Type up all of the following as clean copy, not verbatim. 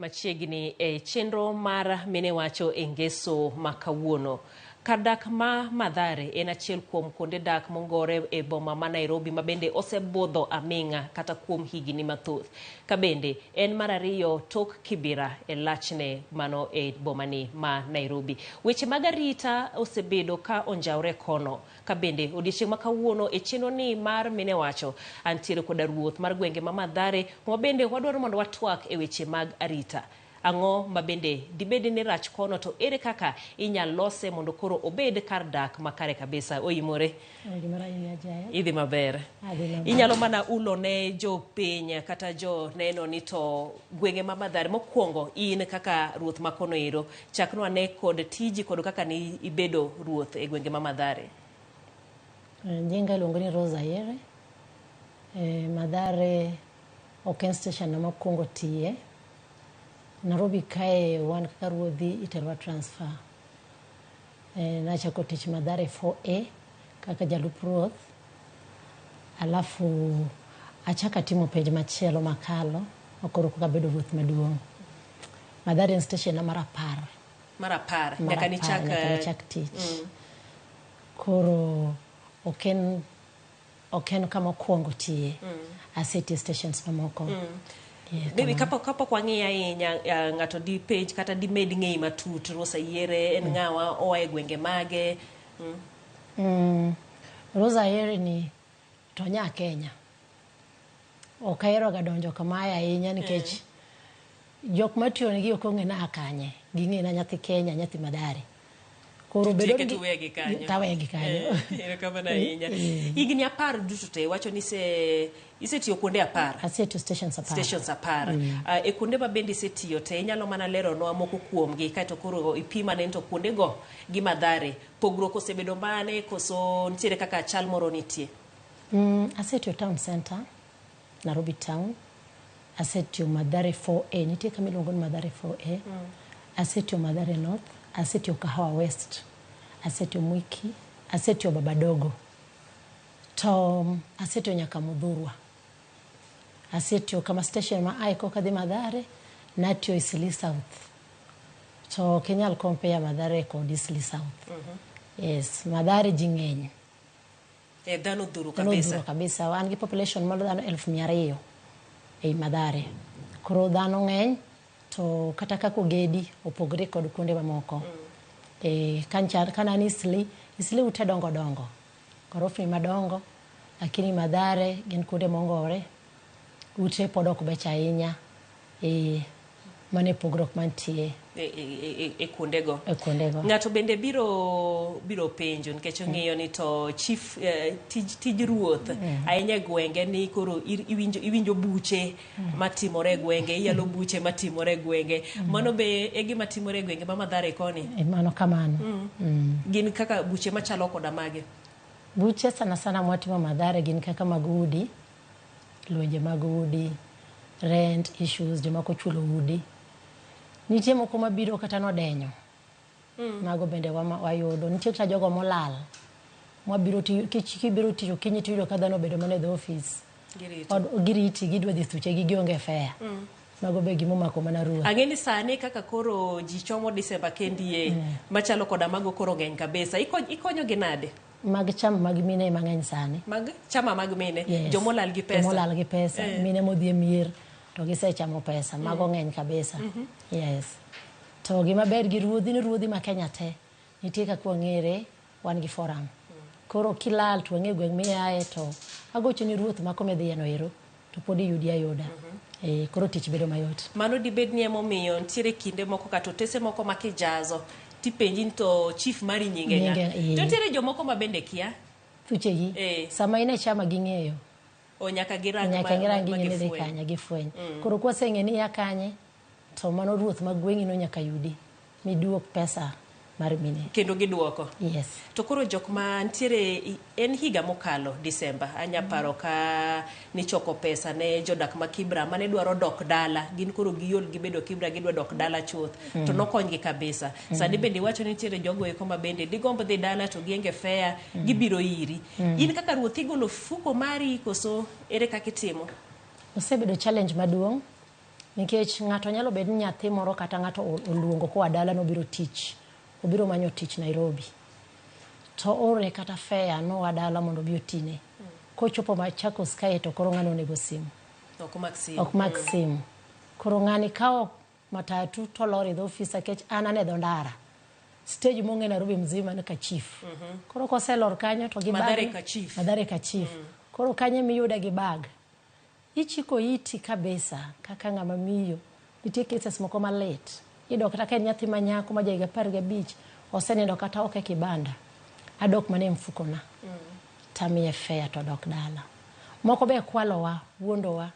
machiegni e chenro mar mine wacho e ngeso makawuono. Kar dak ma Mathare en achiel kuom kuonde dak mongore e boma ma Nairobi ma bende osebudho aming'a kata kuom higni mathoth. Ka bende en mar ariyo tok Kibera e lachne mano e bomani ma Nairobi. Weche mag arita osebedo ka onjawre kono. Ka bende odiochieng' makawuono e chenro ni mar mine wacho antiere koda ruoth mar gwenge ma Mathare ma bende wadwaro mondo watwak e weche mag arita. Ang'o ma bende dibede ni rach kono to ere kaka inyal lose mondo koro obed kar dak makare kabisa. Oyimore idhi maber. Inyalo mana ulo ne jo piny kata jo neno ni to gwenge ma Mathare mokwongo in kaka ruoth ma kono ero chaknwa ne kod tiji kod kaka ni ibedo ruoth e gwenge ma Mathare. Nyinga iluongo ni Arita. Mathare oken station na mokwongo tiye. Nairobi kae wan kaka ruodhi itelwa transfer. Nachako tich Mathare 4A kaka jalup ruoth. Alafu achaka timo penj machielo makalo okoro kaka bedo ruoth maduong'. Mathare en station na mar 10. Mar 10 nyaka ni chak tich. Koro oken kama kwongo tiye. Aseti stations mamoko. Baby kapok wang'iyo ahinya ng'ato di page kata di med ng'ei matut Rosa Yiere en ng'awa oa e gwenge mage. Rosa Yiere ni to nya Kenya. Ok ahero ga donjo kama ahinya nikech jok matiyo negi ok ong'e na kanye. Ging'e na nyathi Kenya, nyathi Mathare. Koro bedo ni tuwegi kanyo. Tawegi kanyo. Ero kama na ahinya. Higni 10 duto te wacho ni isetiyo kuonde 10. Asetiyo stations 10. Stations 10. E kuonde ma bende isetiyo te inyalo mana lero nwa moko kuomgi kaeto koro ipima ne to kuonde go gi Mathare pogruok osebedo mane koso nitiere kaka chal moro nitie. Asetiyo town center Nairobi town. Asetiyo Mathare 4A nitie kama iluongo ni Mathare 4A. Asetiyo Mathare North. Asetiyo Kahawa West. Asetiyo Mwiki. Asetiyo Babadogo. To asetiyo nyaka Mudhurwa. Asetiyo kama station ma aiko kadhi Mathare natiyo Eastleigh South. To kenyal compare Mathare kod Eastleigh South. Yes, Mathare jing'eny. Dhano dhuru kabisa. Dhano kabisa. Wan gi population malo dhano 200,000 ei Mathare. Koro dhano ng'eny to kata kako gedi opogre kod kuonde mamoko. Kana ni Eastleigh ute dongo. Korofni madongo lakini Mathare gin kuonde mongore. Ute pod ok becha ahinya. Mane pogrok mantie e kuondego. Ng'ato bende biro penjo nikech ong'eyo ni to chief tij ruoth ahinya gwenge ni koro iwinjo buche matimore gwenge, iyalo buche matimore gwenge. Mano be e gima timore gwenge ma Mathare koni. Mano kamano. Gin kaka buche machalo koda mage. Buche sana mwatimo Mathare gin kaka mag udi, lwenje mag udi, rent issues, jomako chulo udi. Nitie moko mabiro kata nodenyo. Mago bende wayudo. Nitie kata jogo molal. Mwabiro kibiro tiyo kinyi tiyo kada no bedo mane the office. Giriti gidwa dhi thuche gi gionge fare. Mago be gimo mako mana ruoth. Ang'eni sani kaka koro ji chomo December kendie machalo koda mago koro ng'eny kabisa. Ikonyo gi nade? Mag chama mag mine mang'eny sani. Mag chama mag mine. Jomolal gi pesa. Jomolal gi pesa. Mine modhi mier. To gisechamo pesa mago ng'eny kabisa. Yes. To gima ber gi ruodhi ni ruodhi ma Kenya te nitie kaka wang'ere wan gi forum. Koro kilal to wang'e gweng' miaye to agocho ni ruoth ma kome dhieno ero to pod yudi ayuda. Koro tich bedo mayot. Mano dibed ni emomiyo nitiere kinde moko kata otese moko makijazo tipenji to chief mari nyinge nga. To nitiere jomoko ma bende kia thuche gi. Sama ine chama ging'eyo. Nyaka girang gi kanya gi fweny. Koro kwaseng'e ni ya kanye to mano ruoth mag gweng'i no nyaka yudi miduok pesa mar mine. Kendo giduoko. Yes. To koro jok ma ntiere en higa mokalo December anya paro ka ni choko pesa ne jodak ma Kibra mane dwaro dok dala gin koro giyol gibedo Kibra gidwa dok dala chuth to nokonygi kabisa. Sani bende wacho ni ntiere jogo eko ma bende digombo dhi dala to gienge fare gibiro iri. In kaka ruoth igolo fuko mari koso ere kaka itimo? Osebedo challenge maduong' nikech ng'ato nyalo bedo nyathi moro kata ng'ato oluongo ko dala no biro tich obiro manyo tich Nairobi to ore kata fare no wadala mondo bi otine kochopo Machakos kae to koro ng'ano nego simu ok Maxim koro ng'ani kawo matatu to lori do ofisa kech anane do ndara stage monge Nairobi mzima ni ka chief koro koselor kanyo to gi bag Mathare ka chief koro kanye miyuda gi bag ichiko iti kabisa kaka ng'ama miyo nitie cases moko malet idok kata ken nyathi manyako ma jaiga 15 osenindo kata oke kibanda adok mane mfuko na tamiye fare to dok dala moko be kwalowa wuondowa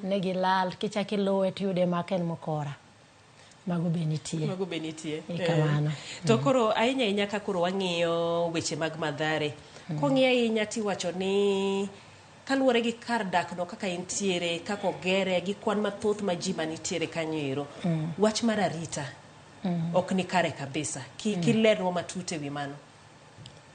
negi lal kichaki lowe tiyude maken mokora mago benitie kamano to koro ahinya inya ka koro wang'iyo weche mag Mathare kong'iyo inya tiwacho ni kaluwore gi kar dak no kaka intiere kako gere gi kwan mathoth ma ji manitiere kanyo wach mar arita ok ni kare kabisa kilerwa matute wi mano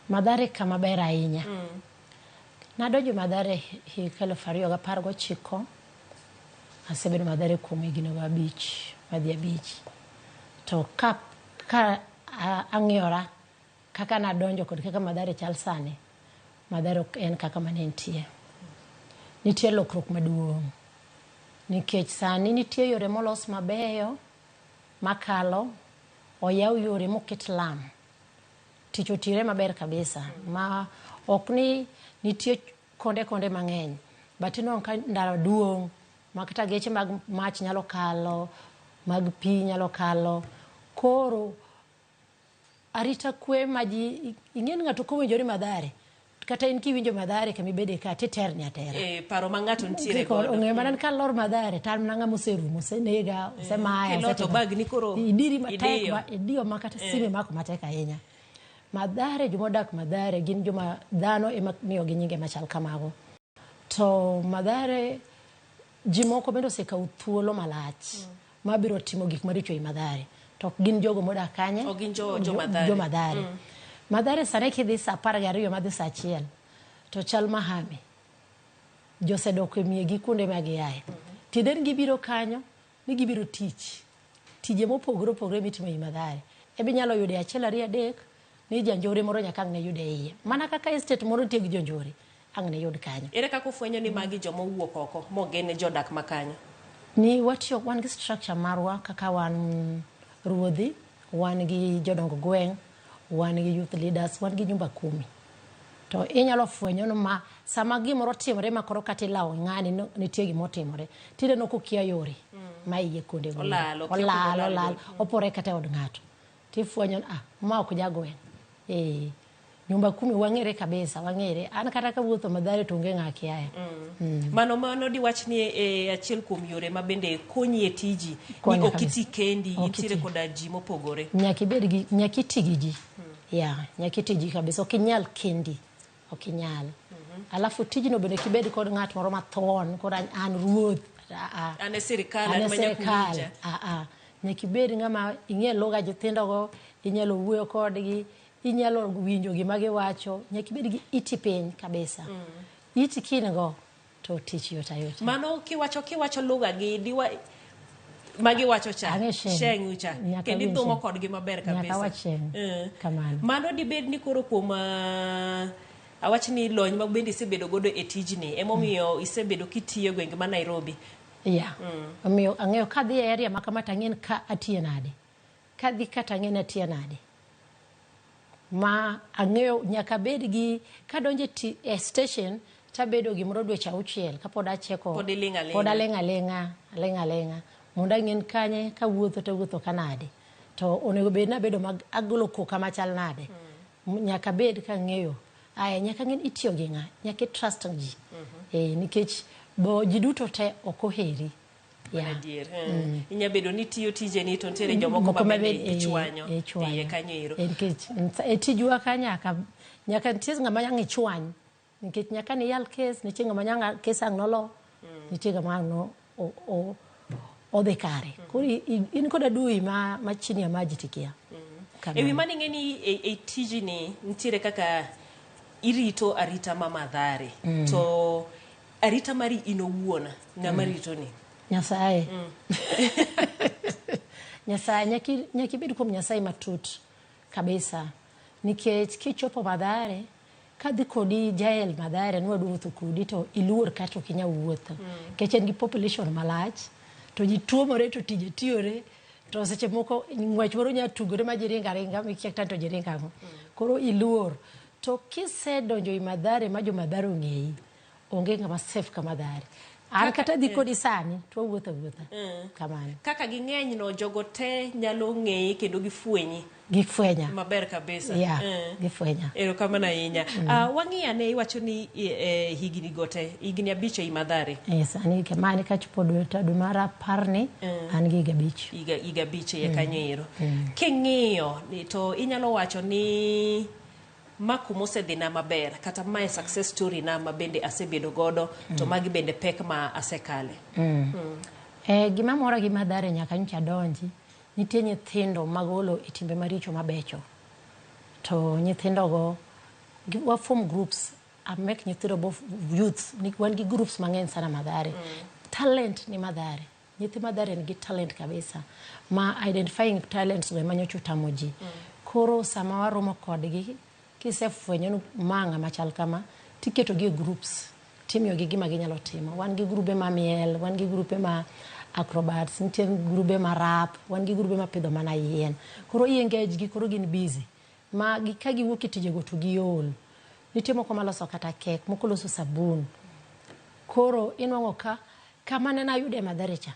Mathare kama ber ahinya nadonjo Mathare hik 2019 asebedo Mathare kuom higni 5 to ka ang'iyora kaka nadonjo kod kaka Mathare chal sani Mathare en kaka manentie nitie lokruok maduong' nikech sani nitie yore molos mabeyo makalo oyaw yore moket lam tich otire maber kabisa ma ok ni nitie konde mang'eny but ino ka ndara duong' makata geche mag mach nyalo kalo mag pi nyalo kalo koro arita kwe maji ing'en ng'ato kowinjore Mathare kata in kiwinjo Mathare kami bede ka titerni atera paro mangato ntiere godo ong'e manan ka lor Mathare tan nanga moserumo senega semaya keloto bag ni koro idiri matek idio makata sime mako matek ahinya Mathare jomodak Mathare gin joma dhano ema miyo gi nyinge machal kamago to Mathare jimoko bendo sekau thuolo malach mabiro timo gik maricho i Mathare to gin jogo modak kanye o gin jo Mathare Mathare sare kidhi sa 12 madhi sa 1 to chal mahame josedoko miegi kuonde magiaye tiden gibiro kanyo ni gibiro tije mopogore mitimo i Mathare ebi nyalo yude 1 2 3 ni janjore moro nyaka ne yude iye mana kaka estate moro tie gi jonjore angne yud kanyo ere kako fwenyo ni magi jomo wuok oko mogene jodak makanyo ni watiyo wan gi structure marwa kaka wan ruodhi wan gi jodongo gweng wan gi youth leaders wan gi nyumba 10 to inyalo fwenyo no ma sama gimoro timore makoro kati lawo ng'ani nitie gimo timore tinde no kokia yore ma iye konde go olalo opore kata od ng'ato tifwenyo ma ok jagweng nyumba 10 wang'ere kabisa wang'ere an kata ka wuotho Mathare to nge ng'aki aya mano di wach ni achiel kuom yore ma bende konyi e tiji ni okiti kendi intiere koda ji mopogore nyakiti gi ji nyakiti ji kabisa okinyal kendi okinyal alafu tijino bende kibed kod ng'at moro mathon kod an ruoth ane sirikal nyakibed ng'ama ing'e lugha nyithindo go inyalo wuoyo kodgi inyalo winjo gima giwacho nyakibed gi iti piny kabisa iti kingo to tich yota mano kiwacho lugha gi diwa magi wacho cha sheng ucha kendi dhumo kodgi maber kabisa kamano mano dibed ni koro kuom awachni lony mag bende isebedo godo e tijni emomiyo isebedo kitiyo gwenge ma Nairobi amiyo ang'eyo kadhi e area makamata ng'en ka atiye nade kadhi kata ng'en atiye nade ma ang'eyo nyaka bed gi kadonje station tabedo gimoro dweche 6 kapod acheko pod alenga mondo ng'en kanye ka wuotho kanade to onego bed na bedo mag agolo koka machal nade nyaka bed ka ng'eyo nyaka ng'en itiyo gi ng'a nyaka trust ji nikech bo ji duto te okoheri inya bedo ni tiyo tije ni to ntere jomoko mabende ichwanyo iye kanyo iro tijwa kanyaka nyaka ntie ng'ama nyang ichwany nikech nyaka ni yal case nitie ng'ama nyang case ang nolo nitie ng'ama no odhi kare kuri in koda dui ma chini ya maji tikia ewi mani ng'eni e tijini ntiere kaka irito arita ma Mathare to arita mari inowuona ng'ama rito ni Nyasaye. Nyasaye nyaki bed kuom Nyasaye matut kabisa. Nikech kichopo Mathare, kadhi kodi jael Mathare nwa wuotho kodi to iluor kata ok inyal wuotho. Nikech en gi population malach, to ji tuomore to tije tiyore, to seche moko ng'wech moro nya tugore ma jiringa ringa mikia tanto jiringa go. Koro iluor. To kisedonjo i Mathare ma jo Mathare ong'eyi, onge ng'ama safe ka Mathare. An kata dhi kodi sani to wuotho kamano. Kaka ging'eny no jogo te nyalo ng'eyi kendo gifwenyi. Gifwenya. Maber kabisa. Yeah, gifwenya. Erokamano ahinya. Wang'iyane iwacho ni higni gote, higni 5 ei Mathare. Yes, ani kemani kachopo dwe mar 10 ni an gi higa 5 ye kanyo ero. King'iyo to inyalo wacho ni ma kumosedhi na maber kata mae success story na mabende asebedo godo to magi bende pek ma asekale. Gima mora gi Mathare nyaka nyocha donji, nitie nyithindo magolo itimbe maricho mabecho. To nyithindo go wa form groups make nyithindo both youth ni wan gi groups mang'eny sana Mathare. Talent ni Mathare. Nyithi Mathare ni talent kabisa. Ma identifying talents go manyocho tamoji. Koro sama waromo kodgi kisefwenyo manga machal kama tiketo gi groups timiyo gi gima ginyalo timo. Wan gi grube ma miel, wan gi grupe ma acrobats, nitie grube ma rap, wan gi grube ma pidho mana yien. Koro engage gi koro gin busy. Ma ka giwuok tije go to giol. Nitie moko maloso kata kek, moko loso sabun. Koro inwang'o ka mane na yude Mathare cha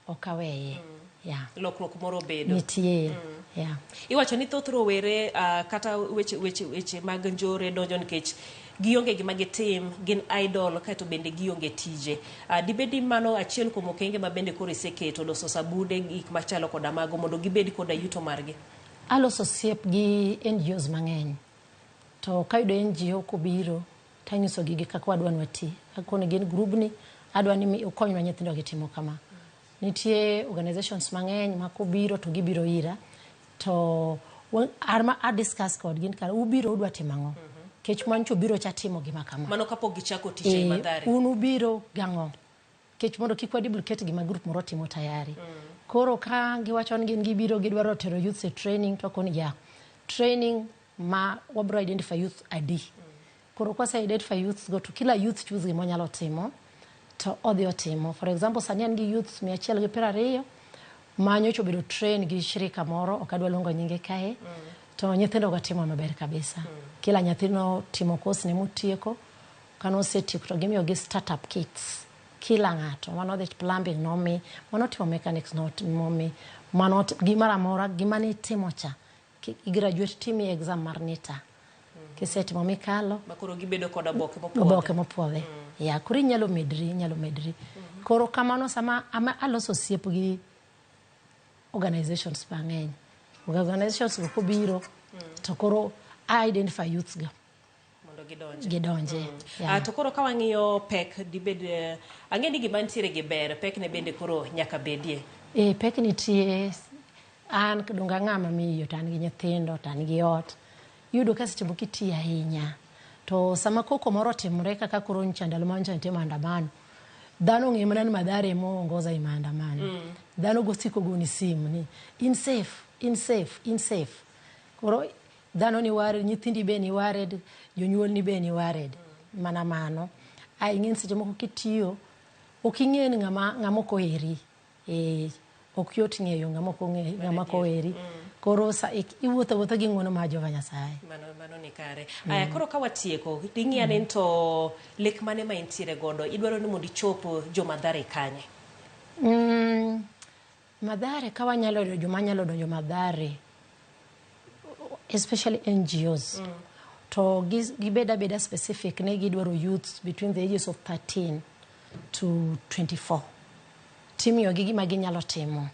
okaweye. Yeah. Lokruok moro bedo. Nitie. Yeah. Iwacho ni thoth rowere kata weche mag njore donjo nikech gionge gima gitim, gin idol kaito bende gionge tije. Dibedi mano achiel kuom okenge ma bende koro iseketo loso sabude gik machalo koda mago mondo gibedi koda yuto margi. Aloso siep gi NGOs mang'eny. To kayudo NGO kobiro tanyiso gigi kaka wadwa nwati. Akone gin grubni adwa ni ukonywa nyithindo gitimo kama. Nitie organizations mang'eny ma kobiro to gibiro ira to arma discuss kod gin kar ubiro udwa timang'o. Kech mancho biro cha timo gima kama. Mano kapok gichako tije Mathare. Unu biro gang'o. Kech mondo kik waduplicate gima group moro timo tayari. Koro ka giwacho ni gin gibiro gidwaro tero youth e training to koni ya. Training ma wabro identify youth adi. Koro kwa sa identify youth go to kila youth choose gima nyalo timo to odhi otimo. For example, sani an gi youth 120 manyocho bedo train gi shirika moro okadwa longo nyinge kae. To nyithindo go timo maber kabisa. Kila nyathino timo course ne mutieko kano setieko to gimiyo gi startup kits. Kila ng'ato, one of the plumbing nomi, one timo mechanics not nomi, one gimara mora gimani timo cha. Graduate team exam mar NITA. Kisetimo mikalo makoro gibedo koda boke mopuodhe. Ya kuri nyalo medri. Koro kamano sama aloso siep gi organizations mang'eny. Organizations go biro to koro identify youths go mondo gidonje. To koro ka wang'iyo pek dibed ang'eni gima ntiere gi ber pek ne bende koro nyaka bedie. Pek nitie an donga ng'ama miyo tan gi nyithindo tan gi ot yudo ka seche moko iti ahinya to sama koko moro timore kaka koro nchandalo mancha nitie maandamano dhano ng'e mana ni Mathare ongoza i maandamano. Dhano gosiko goni simu ni in safe. Koro dhano ni worried, nyithindi be ni worried, jonyuol ni be ni worried. Mana mano. Ing'en seche moko kitiyo ok ing'en ng'ama ok oheri. Ok yot ng'eyo ng'ama ok oheri. Koro iwuotho gi ng'wono ma Jehova Nyasaye. Mano ni kare. Koro ka watieko ing'iyane to lek mane ma intiere godo idwaro ni mondo ichop jo Mathare kanye. Mathare ka wanyalo joma nyalo donjo Mathare especially NGOs to gibeda specific ne gidwaro youths between the ages of 13 to 24. Timiyo gi gima ginyalo timo.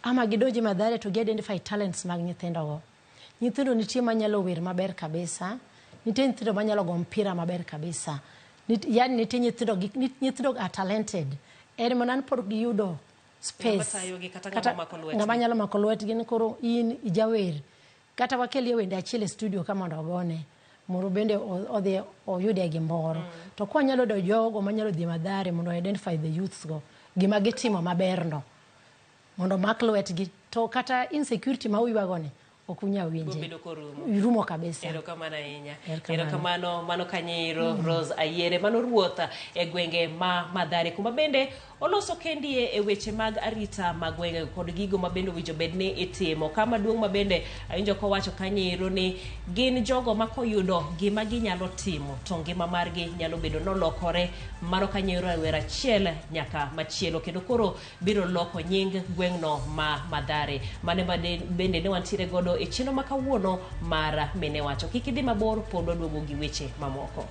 Ama gidoji Mathare to identify talents mag nyithindo go. Nyithindo nitie manyalo wer maber kabisa. Nitie nyithindo manyalo go mpira maber kabisa. Yani nitie nyithindo are talented. Manan por giyudo space. Kata ng'ama nyalo mako lwetgi ni koro in ijawer. Kata wakelie wende achiel e studio kama mondo ogone. Moro bende odhi oyude gimoro. To kwa nyalo do jogo manyalo dhi Mathare mondo identify the youths go. gima gitimo maberno mondo mak lwetgi to kata insecurity ma uywagoni ok unyal winje rumo kabisa. Erokamano ahinya. Erokamano mano Kanyiro Rose Ayiere mano ruotha e gwenge ma Mathare kuma bende oloso kendie e weche mag arita mag gwenge kod gigo ma bende winjo bedni itimo. Kama duong' ma bende awinjo kowacho Kanyiro ni gin jogo ma koyudo gima ginyalo timo to ngima margi nyalo bedo nolokore. Mano Kanyiro awera achiel nyaka machielo kendo koro biro loko nying gweng'no ma Mathare. Mane bende ne wantiere godo e chino makawuono mar Mine Wacho. Kik idhi mabor, pod waduogo gi weche mamoko.